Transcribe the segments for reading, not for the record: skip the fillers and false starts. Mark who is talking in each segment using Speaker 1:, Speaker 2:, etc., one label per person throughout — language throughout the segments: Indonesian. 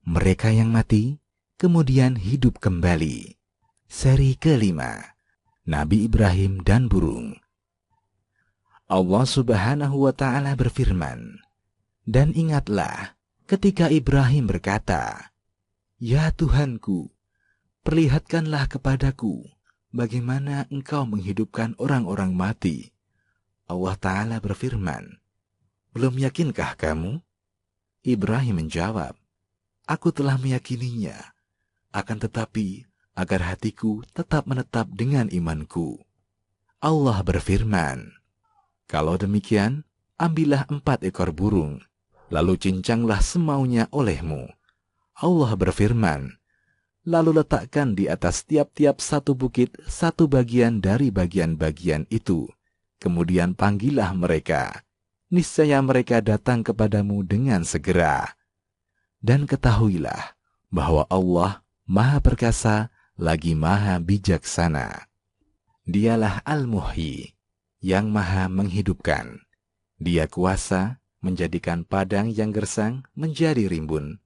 Speaker 1: mereka yang mati, kemudian hidup kembali. Seri kelima, Nabi Ibrahim dan burung. Allah Subhanahu wa Ta'ala berfirman, "Dan ingatlah ketika Ibrahim berkata, 'Ya Tuhanku, perlihatkanlah kepadaku bagaimana Engkau menghidupkan orang-orang mati.' Allah Ta'ala berfirman, 'Belum yakinkah kamu?' Ibrahim menjawab, 'Aku telah meyakininya, akan tetapi agar hatiku tetap menetap dengan imanku.' Allah berfirman, 'Kalau demikian, ambillah 4 ekor burung, lalu cincanglah semaunya olehmu.' Allah berfirman, 'Lalu letakkan di atas tiap-tiap satu bukit satu bagian dari bagian-bagian itu. Kemudian panggillah mereka. Niscaya mereka datang kepadamu dengan segera. Dan ketahuilah bahwa Allah Maha Perkasa lagi Maha Bijaksana. Dialah Al-Muhyi, yang Maha menghidupkan. Dia kuasa menjadikan padang yang gersang menjadi rimbun.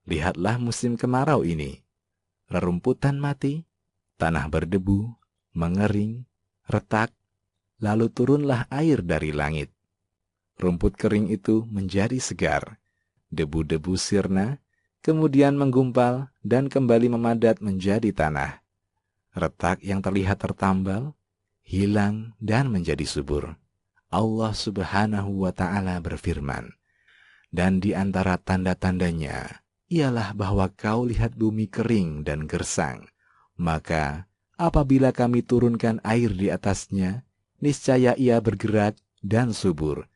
Speaker 1: Lihatlah musim kemarau ini. Rerumputan mati, tanah berdebu, mengering, retak, lalu turunlah air dari langit. Rumput kering itu menjadi segar, debu-debu sirna, kemudian menggumpal dan kembali memadat menjadi tanah. Retak yang terlihat tertambal, hilang dan menjadi subur. Allah Subhanahu wa Ta'ala berfirman, dan di antara tanda-tandanya ialah bahwa kau lihat bumi kering dan gersang. Maka apabila kami turunkan air di atasnya, niscaya ia bergerak dan subur.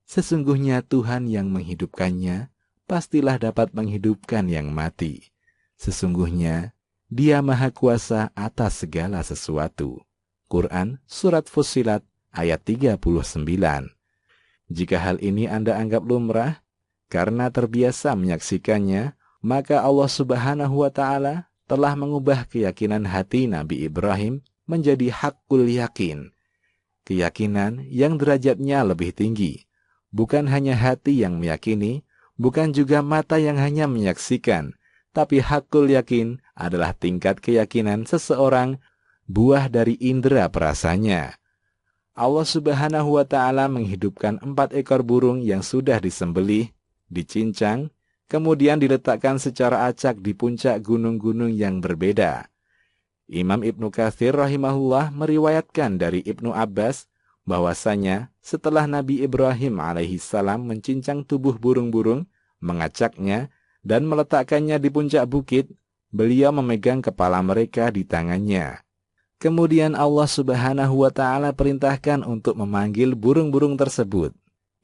Speaker 1: Sesungguhnya Tuhan yang menghidupkannya, pastilah dapat menghidupkan yang mati. Sesungguhnya Dia Maha Kuasa atas segala sesuatu. Quran Surat Fussilat ayat 39. Jika hal ini Anda anggap lumrah, karena terbiasa menyaksikannya, maka Allah Subhanahu wa Ta'ala telah mengubah keyakinan hati Nabi Ibrahim menjadi haqqul yakin. Keyakinan yang derajatnya lebih tinggi. Bukan hanya hati yang meyakini, bukan juga mata yang hanya menyaksikan, tapi haqqul yakin adalah tingkat keyakinan seseorang, buah dari indera perasanya. Allah Subhanahu wa Ta'ala menghidupkan 4 ekor burung yang sudah disembelih, dicincang, kemudian diletakkan secara acak di puncak gunung-gunung yang berbeda. Imam Ibnu Katsir rahimahullah meriwayatkan dari Ibnu Abbas bahwasanya setelah Nabi Ibrahim alaihissalam mencincang tubuh burung-burung, mengacaknya, dan meletakkannya di puncak bukit, beliau memegang kepala mereka di tangannya. Kemudian Allah Subhanahu wa Ta'ala perintahkan untuk memanggil burung-burung tersebut.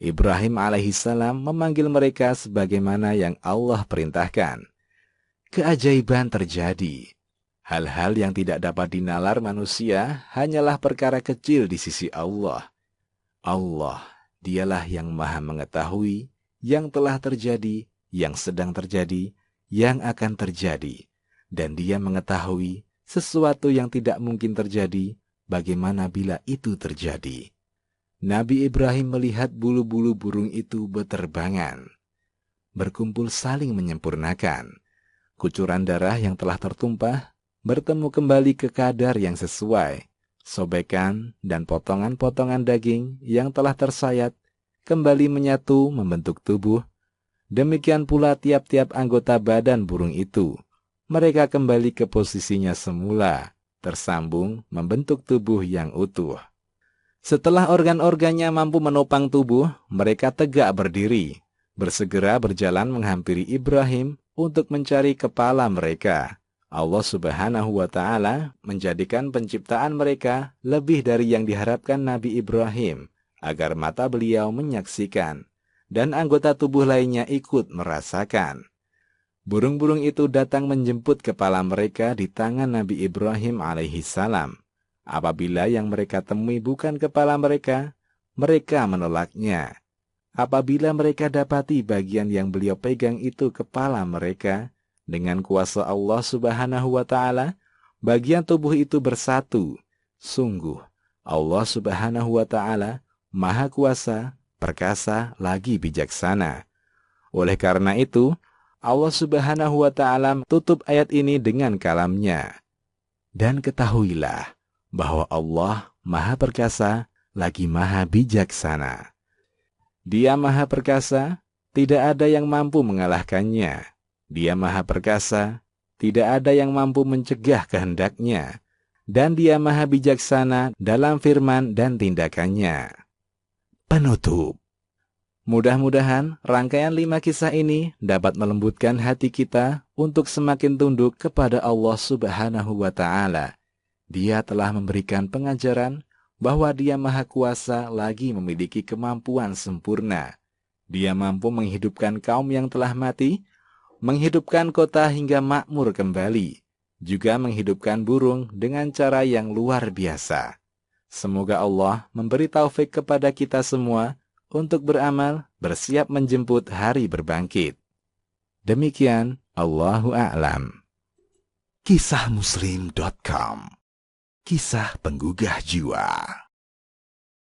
Speaker 1: Ibrahim alaihissalam memanggil mereka sebagaimana yang Allah perintahkan. Keajaiban terjadi. Hal-hal yang tidak dapat dinalar manusia hanyalah perkara kecil di sisi Allah. Allah, Dialah yang Maha mengetahui yang telah terjadi, yang sedang terjadi, yang akan terjadi. Dan Dia mengetahui sesuatu yang tidak mungkin terjadi, bagaimana bila itu terjadi. Nabi Ibrahim melihat bulu-bulu burung itu beterbangan, berkumpul saling menyempurnakan. Kucuran darah yang telah tertumpah bertemu kembali ke kadar yang sesuai. Sobekan dan potongan-potongan daging yang telah tersayat kembali menyatu membentuk tubuh. Demikian pula tiap-tiap anggota badan burung itu. Mereka kembali ke posisinya semula, tersambung membentuk tubuh yang utuh. Setelah organ-organnya mampu menopang tubuh, mereka tegak berdiri, bersegera berjalan menghampiri Ibrahim untuk mencari kepala mereka. Allah Subhanahu wa Ta'ala menjadikan penciptaan mereka lebih dari yang diharapkan Nabi Ibrahim, agar mata beliau menyaksikan, dan anggota tubuh lainnya ikut merasakan. Burung-burung itu datang menjemput kepala mereka di tangan Nabi Ibrahim alaihissalam. Apabila yang mereka temui bukan kepala mereka, mereka menolaknya. Apabila mereka dapati bagian yang beliau pegang itu kepala mereka, dengan kuasa Allah Subhanahu wa Ta'ala, bagian tubuh itu bersatu. Sungguh, Allah Subhanahu wa Ta'ala Maha Kuasa, Perkasa, lagi bijaksana. Oleh karena itu, Allah Subhanahu wa Ta'ala tutup ayat ini dengan kalamnya. Dan ketahuilah bahwa Allah Maha Perkasa lagi Maha Bijaksana. Dia Maha Perkasa, tidak ada yang mampu mengalahkannya. Dia Maha Perkasa, tidak ada yang mampu mencegah kehendaknya. Dan Dia Maha Bijaksana dalam firman dan tindakannya. Penutup. Mudah-mudahan rangkaian 5 kisah ini dapat melembutkan hati kita untuk semakin tunduk kepada Allah Subhanahu wa Ta'ala. Dia telah memberikan pengajaran bahwa Dia Maha Kuasa lagi memiliki kemampuan sempurna. Dia mampu menghidupkan kaum yang telah mati, menghidupkan kota hingga makmur kembali, juga menghidupkan burung dengan cara yang luar biasa. Semoga Allah memberi taufik kepada kita semua untuk beramal, bersiap menjemput hari berbangkit. Demikian, Allahu a'lam. Kisahmuslim.com. Kisah penggugah jiwa.